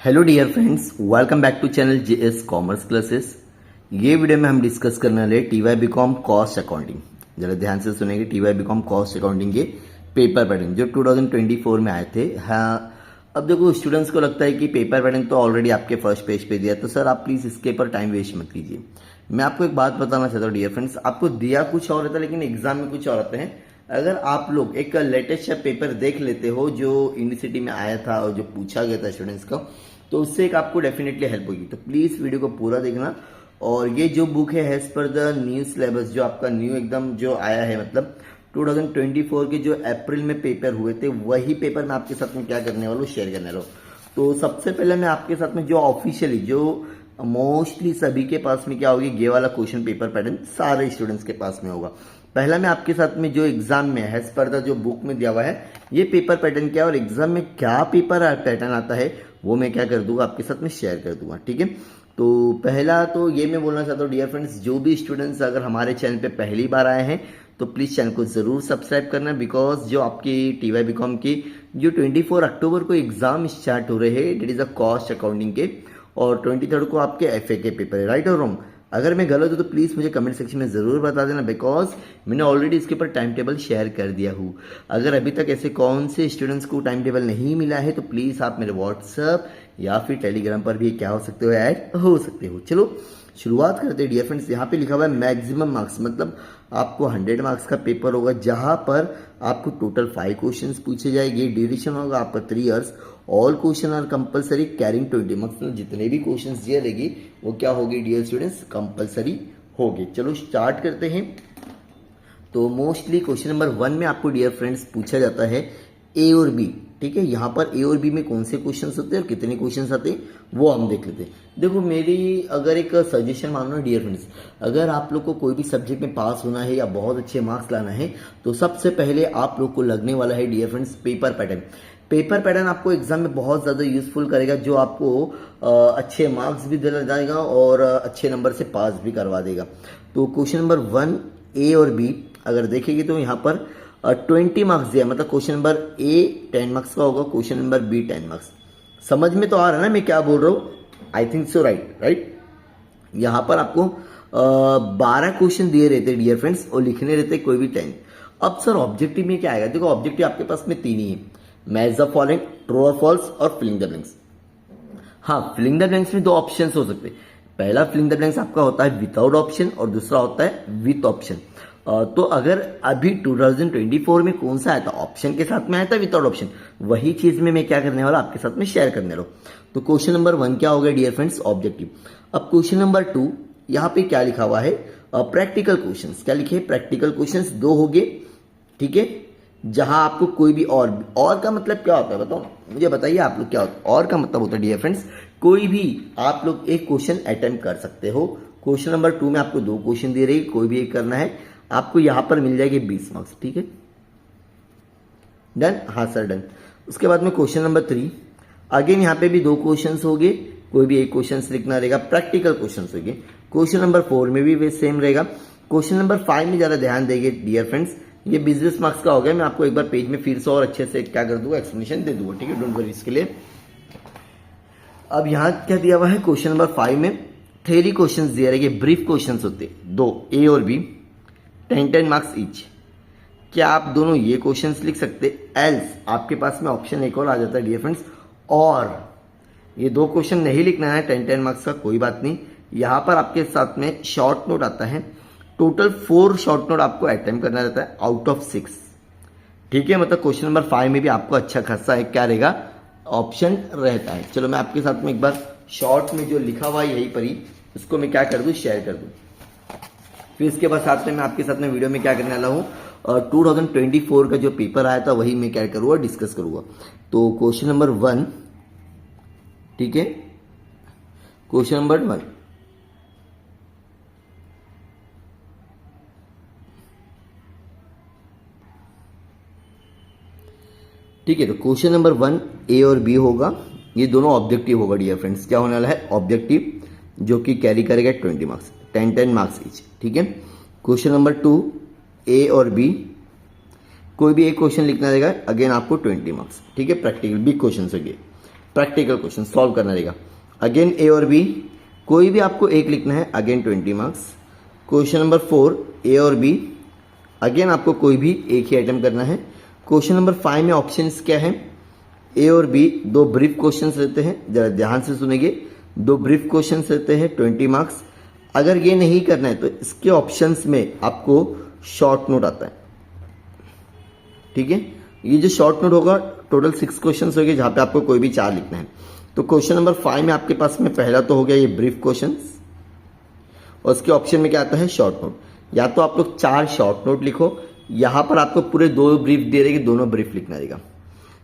Hello dear friends, welcome back to channel JS commerce classes. ये video में हम discuss करने वाले टीवाई बीकॉम कॉस्ट अकाउंटिंग। जरा ध्यान से सुनेंगे। टीवाई बीकॉम कॉस्ट अकाउंटिंग के पेपर पैटर्न जो 2024 में आए थे। हाँ, अब देखो स्टूडेंट्स को लगता है कि पेपर पैटर्न तो ऑलरेडी आपके फर्स्ट पेज पे दिया, तो सर आप प्लीज इसके पर टाइम वेस्ट मत कीजिए। मैं आपको एक बात बताना चाहता हूँ डियर फ्रेंड्स, आपको दिया कुछ और रहता है लेकिन एग्जाम में कुछ और आते हैं। अगर आप लोग एक लेटेस्ट पेपर देख लेते हो जो यूनिवर्सिटी में आया था और जो पूछा गया था स्टूडेंट्स को, तो उससे एक आपको डेफिनेटली हेल्प होगी। तो प्लीज वीडियो को पूरा देखना। और ये जो बुक है as per the new syllabus, जो आपका न्यू एकदम जो आया है, मतलब 2024 के जो अप्रैल में पेपर हुए थे, वही पेपर मैं आपके साथ में क्या करने वाला हूँ, शेयर करने वाला हूँ। तो सबसे पहले मैं आपके साथ में जो ऑफिशियली जो मोस्टली सभी के पास में क्या होगी, ये वाला क्वेश्चन पेपर पैटर्न सारे स्टूडेंट्स के पास में होगा। पहला मैं आपके साथ में जो एग्जाम में एज पर द जो बुक में दिया हुआ है ये पेपर पैटर्न क्या है और एग्जाम में क्या पेपर पैटर्न आता है वो मैं क्या कर दूंगा, आपके साथ में शेयर कर दूंगा। ठीक है, तो पहला तो ये मैं बोलना चाहता हूँ डियर फ्रेंड्स, जो भी स्टूडेंट्स अगर हमारे चैनल पे पहली बार आए हैं तो प्लीज चैनल को जरूर सब्सक्राइब करना। बिकॉज जो आपकी टीवाई बीकॉम की जो 24 अक्टूबर को एग्जाम स्टार्ट हो रहे हैं, that is a cost accounting के, और 23 को आपके एफए के पेपर है। राइट और रॉन्ग? अगर मैं गलत हूं तो प्लीज मुझे कमेंट सेक्शन में जरूर बता देना, बिकॉज मैंने ऑलरेडी इसके ऊपर टाइम टेबल शेयर कर दिया हूँ। अगर अभी तक ऐसे कौन से स्टूडेंट्स को टाइम टेबल नहीं मिला है तो प्लीज आप मेरे व्हाट्सएप या फिर टेलीग्राम पर भी क्या हो सकते हो, ऐड हो सकते हो। चलो शुरुआत करते हैं डियर फ्रेंड्स। यहाँ पे लिखा हुआ है मैक्सिमम मार्क्स, मतलब आपको 100 मार्क्स का पेपर होगा जहां पर आपको टोटल 5 क्वेश्चंस पूछे जाएंगे। ड्यूरेशन होगा आपका 3 years. All question are compulsory carrying 20 marks, मतलब जितने भी क्वेश्चंस दिए रहेगी वो क्या होगी डियर स्टूडेंट्स, कंपलसरी होगी। चलो स्टार्ट करते हैं। तो मोस्टली क्वेश्चन नंबर 1 में आपको डियर फ्रेंड्स पूछा जाता है ए और बी। ठीक है, यहाँ पर ए और बी में कौन से क्वेश्चंस होते हैं और कितने क्वेश्चंस आते हैं वो हम देख लेते हैं। देखो मेरी अगर एक सजेशन मानो डियर फ्रेंड्स, अगर आप लोग को कोई भी सब्जेक्ट में पास होना है या बहुत अच्छे मार्क्स लाना है तो सबसे पहले आप लोग को लगने वाला है dear friends paper pattern. Paper pattern आपको एग्जाम में बहुत ज़्यादा यूजफुल करेगा, जो आपको अच्छे मार्क्स भी दिला जाएगा और अच्छे नंबर से पास भी करवा देगा। तो क्वेश्चन नंबर 1 ए और बी अगर देखेंगे तो यहाँ पर 20 मार्क्स दिया, मतलब क्वेश्चन नंबर ए 10 मार्क्स का होगा, क्वेश्चन नंबर बी 10 मार्क्स। समझ में तो आ रहा है ना मैं क्या बोल रहा हूँ? I think so, right. यहाँ पर आपको 12 क्वेश्चन दिए रहते डियर फ्रेंड्स और लिखने रहते कोई भी 10। अब सर ऑब्जेक्टिव में क्या आएगा? देखो ऑब्जेक्टिव आपके पास में 3 ही है, मैच द फॉलोइंग, ट्रू और फॉल्स और फिलिंग द ब्लैंक्स। हाँ, फिलिंग द ब्लैंक्स में 2 ऑप्शन हो सकते हैं। पहला फिलिंग द ब्लैंक्स आपका होता है विदाउट ऑप्शन और दूसरा होता है विथ ऑप्शन। तो अगर अभी 2024 में कौन सा आया था, ऑप्शन के साथ में आया था विदाउट ऑप्शन, वही चीज में मैं क्या करने वाला आपके साथ में शेयर करने वाला हूं। तो क्वेश्चन नंबर 1 क्या हो गया डियर फ्रेंड्स, ऑब्जेक्टिव। अब क्वेश्चन नंबर 2 यहाँ पे क्या लिखा हुआ है, प्रैक्टिकल क्वेश्चंस। क्या लिखे? प्रैक्टिकल क्वेश्चंस 2 हो गए। ठीक है, जहां आपको कोई भी और का मतलब क्या होता है बताओ मुझे, बताइए आप लोग क्या होता है और का मतलब होता है डियर फ्रेंड्स, कोई भी आप लोग एक क्वेश्चन अटेम्प्ट कर सकते हो। क्वेश्चन नंबर 2 में आपको 2 क्वेश्चन दे रही, कोई भी एक करना है, आपको यहां पर मिल जाएगी 20 मार्क्स। ठीक है, डन? हाँ सर डन। उसके बाद में क्वेश्चन नंबर 3 अगेन यहाँ पे भी 2 क्वेश्चन हो गए, कोई भी एक क्वेश्चन लिखना रहेगा, प्रैक्टिकल क्वेश्चन हो गए। क्वेश्चन नंबर 4 में भी सेम रहेगा। क्वेश्चन नंबर 5 में ज्यादा ध्यान देंगे डियर फ्रेंड्स, ये बिजनेस मार्क्स का हो गया। मैं आपको एक बार पेज में फिर से और अच्छे से क्या कर दूंगा, एक्सप्लेनेशन दे दूंगा। ठीक है, डोंट वरी इसके लिए। अब यहाँ क्या दिया हुआ है क्वेश्चन नंबर 5 में, थ्योरी क्वेश्चंस दिए रहेंगे, ब्रीफ क्वेश्चंस होते 2 ए और बी, 10 मार्क्स ईच। क्या आप दोनों ये क्वेश्चंस लिख सकते? एल्स आपके पास में ऑप्शन एक और आ जाता है डियर फ्रेंड्स, और ये 2 क्वेश्चन नहीं लिखना है 10 मार्क्स का, कोई बात नहीं। यहां पर आपके साथ में शॉर्ट नोट आता है, टोटल 4 शॉर्ट नोट आपको अटेम्प्ट करना रहता है आउट ऑफ 6। ठीक है, मतलब क्वेश्चन नंबर 5 में भी आपको अच्छा खासा एक क्या रहेगा, ऑप्शन रहता है। चलो मैं आपके साथ में एक बार शॉर्ट में जो लिखा हुआ है यहीं पर ही, उसको मैं क्या कर दूं, शेयर कर दूं। फिर इसके बाद साथ में मैं आपके साथ में वीडियो में क्या करने वाला हूँ, 2024 का जो पेपर आया था वही मैं क्या करूँगा, डिस्कस करूँगा। तो क्वेश्चन नंबर 1, ठीक है, क्वेश्चन नंबर 1 ठीक है। तो क्वेश्चन नंबर 1 ए और बी होगा, ये दोनों ऑब्जेक्टिव होगा डियर फ्रेंड्स। क्या होने वाला है, ऑब्जेक्टिव, जो कि कैरी करेगा 20 मार्क्स, 10 मार्क्स ईच। ठीक है, क्वेश्चन नंबर 2 ए और बी, कोई भी एक क्वेश्चन लिखना रहेगा, अगेन आपको 20 मार्क्स। ठीक है, प्रैक्टिकल बिग क्वेश्चन हो गए। प्रैक्टिकल क्वेश्चन सॉल्व करना रहेगा। अगेन ए और बी, कोई भी आपको एक लिखना है, अगेन 20 मार्क्स। क्वेश्चन नंबर 4 ए और बी, अगेन आपको कोई भी एक ही आइटम करना है। क्वेश्चन नंबर 5 में ऑप्शंस क्या है, ए और बी, दो ब्रीफ क्वेश्चंस रहते हैं, जरा ध्यान से सुनेंगे। दो ब्रीफ क्वेश्चंस रहते हैं 20 मार्क्स। अगर ये नहीं करना है तो इसके ऑप्शंस में आपको शॉर्ट नोट आता है, ठीक है। ये जो शॉर्ट नोट होगा टोटल 6 क्वेश्चंस होंगे जहां पे आपको कोई भी 4 लिखना है। तो क्वेश्चन नंबर 5 में आपके पास में पहला तो हो गया ये ब्रीफ क्वेश्चंस, और उसके ऑप्शन में क्या आता है, शॉर्ट नोट। या तो आप लोग 4 शॉर्ट नोट लिखो, यहां पर आपको पूरे 2 ब्रीफ दे रहे, दोनों ब्रीफ लिखना रहेगा।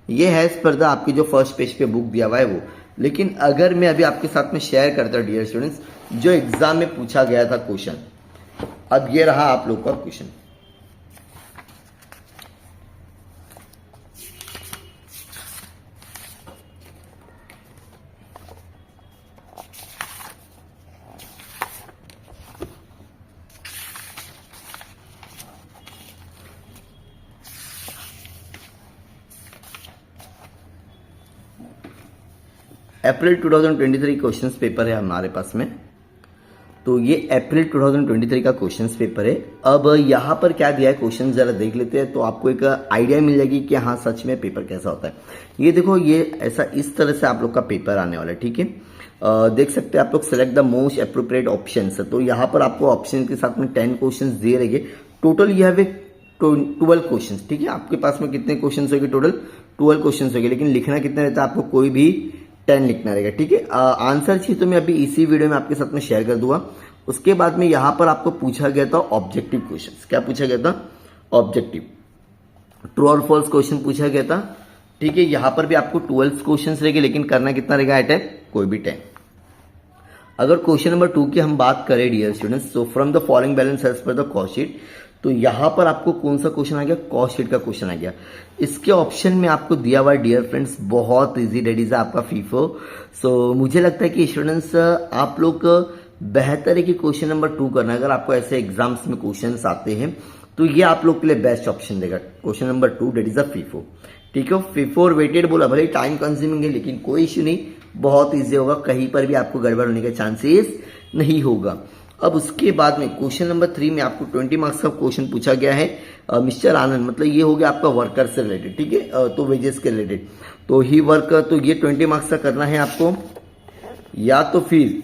ये है स्पर्धा आपकी जो फर्स्ट पेज पे बुक दिया हुआ है वो। लेकिन अगर मैं अभी आपके साथ में शेयर करता हूं डियर स्टूडेंट्स, जो एग्जाम में पूछा गया था क्वेश्चन, अब ये रहा आप लोग का क्वेश्चन। अप्रैल 2023 क्वेश्चंस पेपर है हमारे पास में। तो ये अप्रैल 2023 का क्वेश्चंस पेपर है। अब यहाँ पर क्या दिया है क्वेश्चन, जरा देख लेते हैं तो आपको एक आइडिया मिल जाएगी कि हाँ सच में पेपर कैसा होता है। ये देखो, ये ऐसा इस तरह से आप लोग का पेपर आने वाला है, ठीक है। देख सकते हैं आप लोग, select the most appropriate option. तो यहाँ पर आपको ऑप्शन के साथ में 10 क्वेश्चन दे रहेंगे। टोटल यह है 12 क्वेश्चन, ठीक है। आपके पास में कितने क्वेश्चन होंगे, टोटल 12 क्वेश्चन होंगे, लेकिन लिखना कितना रहता है आपको, कोई भी 10 लिखना रहेगा, ठीक है। आंसर चाहिए तो मैं अभी इसी वीडियो में आपके साथ में शेयर कर दूंगा। उसके बाद में यहां पर आपको पूछा गया था ऑब्जेक्टिव क्वेश्चंस। क्या पूछा गया था, ऑब्जेक्टिव, ट्रू और फॉल्स क्वेश्चन पूछा गया था, ठीक है। यहां पर भी आपको 12 क्वेश्चन रहेंगे, लेकिन करना कितना रहेगा, आइटम कोई भी 10। अगर क्वेश्चन नंबर 2 की हम बात करें dear students, so from the following balance as per the cost sheet, तो यहां पर आपको कौन सा क्वेश्चन आ गया, कॉस्ट शीट का क्वेश्चन आ गया। इसके ऑप्शन में आपको दिया हुआ डियर फ्रेंड्स बहुत इजी, डेट इज आपका फीफो। सो मुझे लगता है कि स्टूडेंट्स आप लोग बेहतर है कि क्वेश्चन नंबर 2 करना। अगर आपको ऐसे एग्जाम्स में क्वेश्चन आते हैं तो ये आप लोग के लिए बेस्ट ऑप्शन देगा, question number 2 that is a FIFO, ठीक है। फीफो और वेटेड बोला, भले टाइम कंज्यूमिंग है लेकिन कोई इश्यू नहीं, बहुत ईजी होगा, कहीं पर भी आपको गड़बड़ होने के चांसेस नहीं होगा। अब उसके बाद में क्वेश्चन नंबर 3 में आपको 20 मार्क्स का क्वेश्चन पूछा गया है, मिस्टर आनंद, मतलब ये हो गया आपका वर्कर से रिलेटेड, ठीक है, तो वेजेस के रिलेटेड। तो ही वर्क, तो ये 20 मार्क्स का करना है आपको, या तो फिर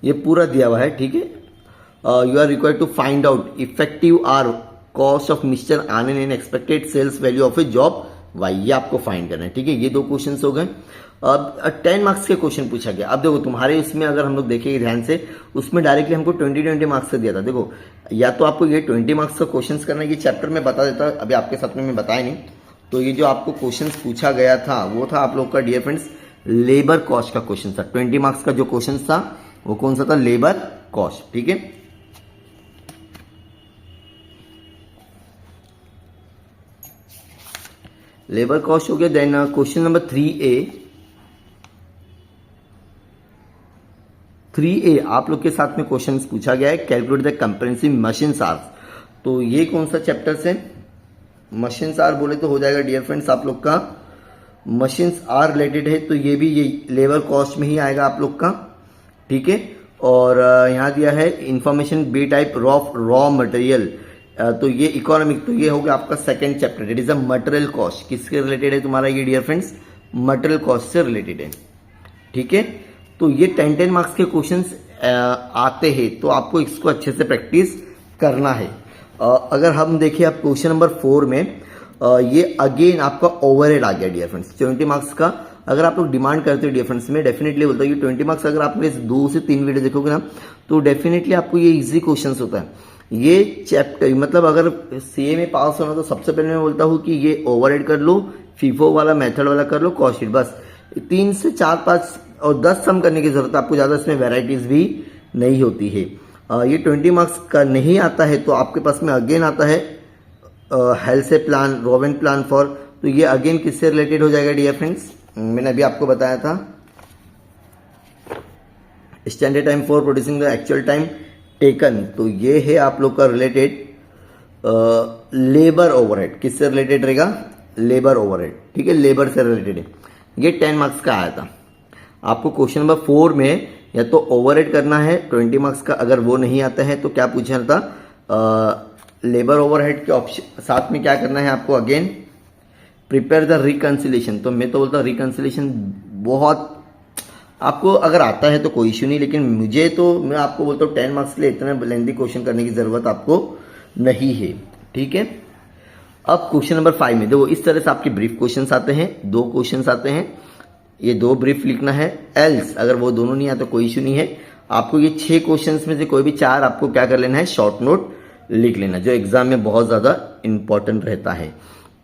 ये पूरा दिया हुआ है, ठीक है। You are required to find out effective or cost of mister Anand and expected sales value of a job Y, ये आपको फाइंड करना है, ठीक है। ये 2 क्वेश्चन हो गए। अब 10 मार्क्स के क्वेश्चन पूछा गया। अब देखो तुम्हारे उसमें अगर हम लोग देखेंगे ध्यान से, उसमें डायरेक्टली हमको 20 मार्क्स से दिया था। देखो, या तो आपको ये 20 मार्क्स का क्वेश्चन करना है, ये चैप्टर में बता देता, अभी आपके साथ में मैं बताया नहीं। तो ये जो आपको क्वेश्चन पूछा गया था वो था आप लोग का डियर फ्रेंड्स लेबर कॉस्ट का क्वेश्चन था। 20 मार्क्स का जो क्वेश्चन था वो कौन सा था, लेबर कॉस्ट, ठीक है। लेबर कॉस्ट हो गया। देन क्वेश्चन नंबर 3A आप लोग के साथ में क्वेश्चन पूछा गया है, calculate the comprehensive machine hours. तो ये कौन सा चैप्टर से मशीन आर बोले तो हो जाएगा डियर फ्रेंड्स आप लोग का, मशीन आर रिलेटेड है, तो ये भी ये लेबर कॉस्ट में ही आएगा आप लोग का, ठीक है। और यहां दिया है information B type of raw material, तो ये इकोनॉमिक, तो ये हो गया आपका second chapter, it is a material cost. किसके रिलेटेड है तुम्हारा ये डियर फ्रेंड्स, मटेरियल कॉस्ट से रिलेटेड है, ठीक है। तो ये 10 मार्क्स के क्वेश्चंस आते हैं, तो आपको इसको अच्छे से प्रैक्टिस करना है। अगर हम देखें आप क्वेश्चन नंबर 4 में, ये अगेन आपका ओवरहेड आ गया डियर फ्रेंड्स 20 मार्क्स का। अगर आप लोग डिमांड करते हो डियर फ्रेंड्स, में डेफिनेटली बोलता हूँ ये 20 मार्क्स अगर आप मेरे 2 से 3 वीडियो देखोगे ना, तो डेफिनेटली आपको ये इजी क्वेश्चन होता है। ये चैप्टर मतलब अगर सीए में पास होना तो सबसे पहले मैं बोलता हूँ कि ये ओवरहेड कर लो, फीफो वाला मेथड वाला कर लो, कॉस्ट शीट, बस 3 से 4 5 और 10 सम करने की जरूरत है आपको, ज्यादा इसमें वेराइटीज भी नहीं होती है। ये 20 मार्क्स का नहीं आता है तो आपके पास में अगेन आता है हेल्थ से प्लान, रोवेन प्लान फॉर, तो ये अगेन किससे रिलेटेड हो जाएगा डियर फ्रेंड्स, मैंने अभी आपको बताया था, standard time for producing the actual time taken, तो ये है आप लोग का रिलेटेड लेबर ओवरहेड, किससे रिलेटेड रहेगा? लेबर ओवरहेड, ठीक है, लेबर से रिलेटेड है। ये 10 मार्क्स का आया था। आपको क्वेश्चन नंबर 4 में या तो ओवरहेड करना है 20 मार्क्स का, अगर वो नहीं आता है तो क्या पूछना था? लेबर ओवरहेड के ऑप्शन साथ में क्या करना है आपको? Again prepare the reconciliation. तो मैं तो बोलता हूँ रिकंसिलेशन बहुत आपको अगर आता है तो कोई इश्यू नहीं, लेकिन मुझे तो मैं आपको बोलता हूँ 10 मार्क्स के लिए इतना लेंथी क्वेश्चन करने की जरूरत आपको नहीं है, ठीक है। अब क्वेश्चन नंबर 5 में देखो इस तरह से आपके ब्रीफ क्वेश्चंस आते हैं, 2 क्वेश्चंस आते हैं, ये 2 ब्रीफ लिखना है। एल्स अगर वो दोनों नहीं आते तो कोई इश्यू नहीं है, आपको ये 6 क्वेश्चंस में से कोई भी 4 आपको क्या कर लेना है? शॉर्ट नोट लिख लेना, जो एग्जाम में बहुत ज्यादा इंपॉर्टेंट रहता है।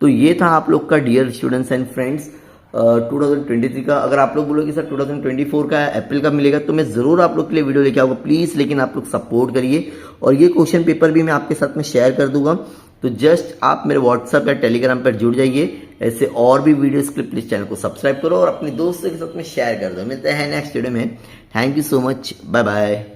तो ये था आप लोग का डियर स्टूडेंट्स एंड फ्रेंड्स 2023 का। अगर आप लोग बोलोगे सर 2024 का अप्रैल का मिलेगा तो मैं जरूर आप लोग के लिए वीडियो लेके आऊंगा प्लीज, लेकिन आप लोग सपोर्ट करिए। और ये क्वेश्चन पेपर भी मैं आपके साथ में शेयर कर दूंगा, तो जस्ट आप मेरे व्हाट्सएप या टेलीग्राम पर जुड़ जाइए। ऐसे और भी वीडियोस के लिए प्लीज चैनल को सब्सक्राइब करो और अपने दोस्तों के साथ में शेयर कर दो। मिलते हैं नेक्स्ट वीडियो में। Thank you so much, bye bye.